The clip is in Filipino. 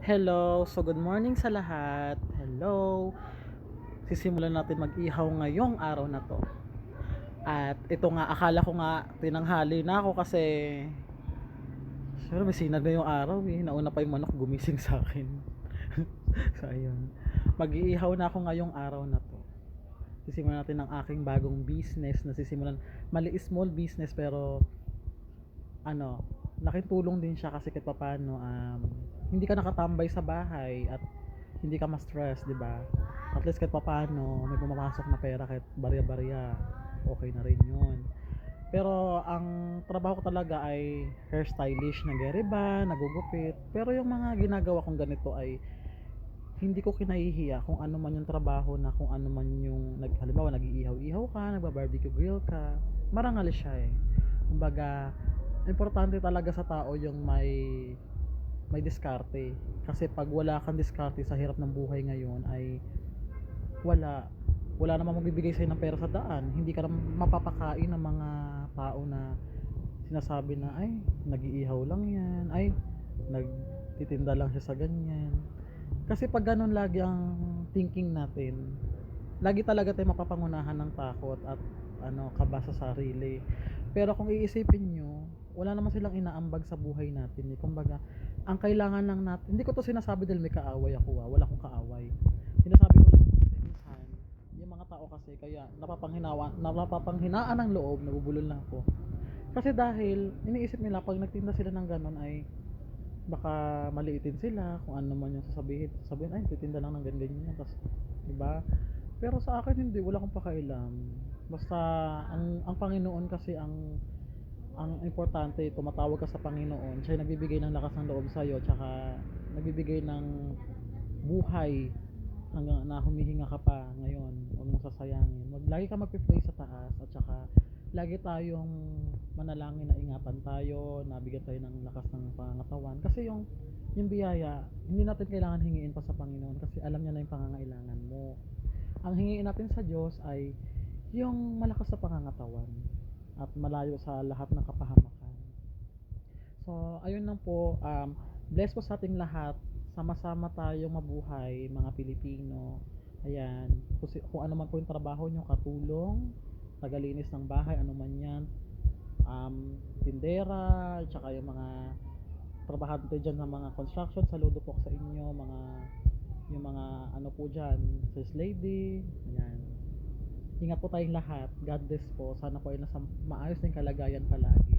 Hello, so good morning sa lahat. Hello. Sisimulan natin mag-ihaw ngayong araw na to. At ito nga, akala ko nga tinanghali na ako kasi sure may sinag na yung araw eh. Nauna pa yung manok gumising sa akin. So ayun. Mag-iihaw na ako ngayong araw na to. Sisimulan natin ang aking bagong business na sisimulan. Mali small business pero ano, laking tulong din siya kasi kahit papaano hindi ka nakatambay sa bahay at hindi ka ma-stress, 'di ba? At least kahit papaano may pumapasok na pera kahit barya-barya, okay na rin 'yun. Pero ang trabaho ko talaga ay hairstylish, nagre-rebond, nagugupit. Pero yung mga ginagawa kong ganito ay hindi ko kinahihiya kung ano man yung trabaho na kung ano man yung halimbawa nag-iihaw-ihaw ka, nagba-barbecue grill ka, marangal siya eh. Kumbaga, importante talaga sa tao yung may diskarte. Kasi pag wala kang diskarte sa hirap ng buhay ngayon ay wala wala namang magbibigay sa'yo ng pera sa daan. Hindi ka na mapapakain ng mga tao na sinasabi na ay nag-iihaw lang yan, ay nagtitinda lang siya sa ganyan. Kasi pag ganun lagi ang thinking natin, lagi talaga tayo mapapangunahan ng takot at kaba sa sarili. Pero kung iisipin nyo, wala naman silang inaambag sa buhay natin eh. Kumbaga, ang kailangan lang natin, hindi ko to sinasabi dahil may kaaway ako wala akong kaaway. Sinasabi ko lang kasi minsan, yung mga tao kasi kaya napapanghinaan ng loob, nabubulol na ako. Kasi dahil iniisip nila pag nagtinda sila ng ganun ay baka maliitin sila kung ano man yung sasabihin ay titinda lang ng ganyan tapos diba, pero sa akin hindi, wala akong pakailam. Basta ang Panginoon kasi ang importante, tumatawag ka sa Panginoon, siya yung nagbibigay ng lakas ng loob sa iyo, tsaka nagbibigay ng buhay hanggang na humihinga ka pa ngayon. Huwag mong sasayangin. Lagi ka magpe-pray sa taas at saka lagi tayong manalangin na ingatan tayo, nabigyan tayo ng lakas ng pangangatawan. Kasi yung biyaya, hindi natin kailangan hingiin pa sa Panginoon kasi alam niya na yung pangangailangan mo. Ang hingiin natin sa Diyos ay yung malakas sa pangangatawan at malayo sa lahat ng kapahamakan. So, ayun lang po. Bless po sa ating lahat. Sama-sama tayong mabuhay, mga Pilipino. Ayan. Kung ano man po yung trabaho nyo, katulong, tagalinis ng bahay, ano man yan, tindera, tsaka yung mga trabahante dyan ng mga construction, saludo po sa inyo, yung mga ano po dyan, sales lady, ayan. Ingat po tayong lahat. God bless po. Sana po ay nasa maayos ng kalagayan palagi.